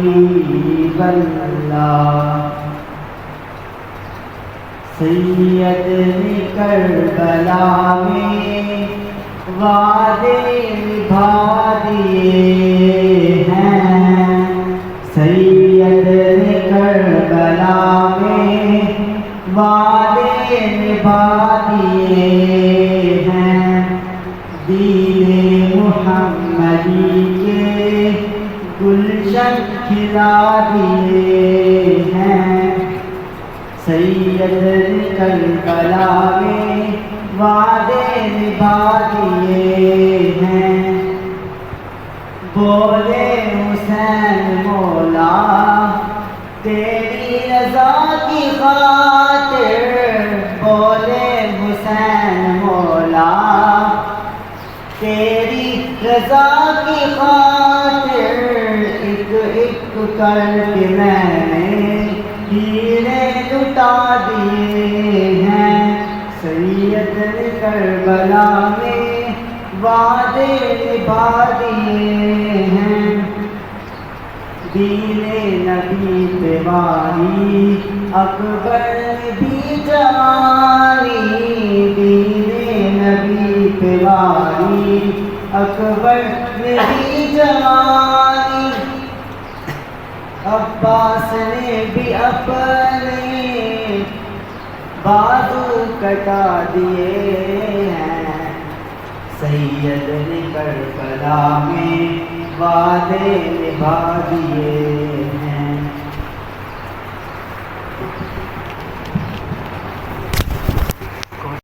حبیب اللہ سید نے کربلا میں وعدے نبھا دیے ہیں، سید نے کربلا میں وعدے نبھا دیے ہیں، دین محمدی کے گلشن کھلا دیے ہیں، سید نے کربلا میں وعدے نبھا دیے ہیں۔ بولے حسین مولا تیری رضا کی خاطر، بولے حسین مولا تیری رضا کی خاطر، ایک ایک کر کے میں نے ہیرے لٹا دیے ہیں، سید نے کربلا میں وعدے نبھا دیے ہیں، دین نبی پہ واری اکبر نے بھی جوانی، دین نبی پہ واری اکبر نے بھی جوانی، عباس نے بھی اپنے بازو کٹا دیے ہیں، سید نے کربلا میں وعدے نبھا دیے ہیں۔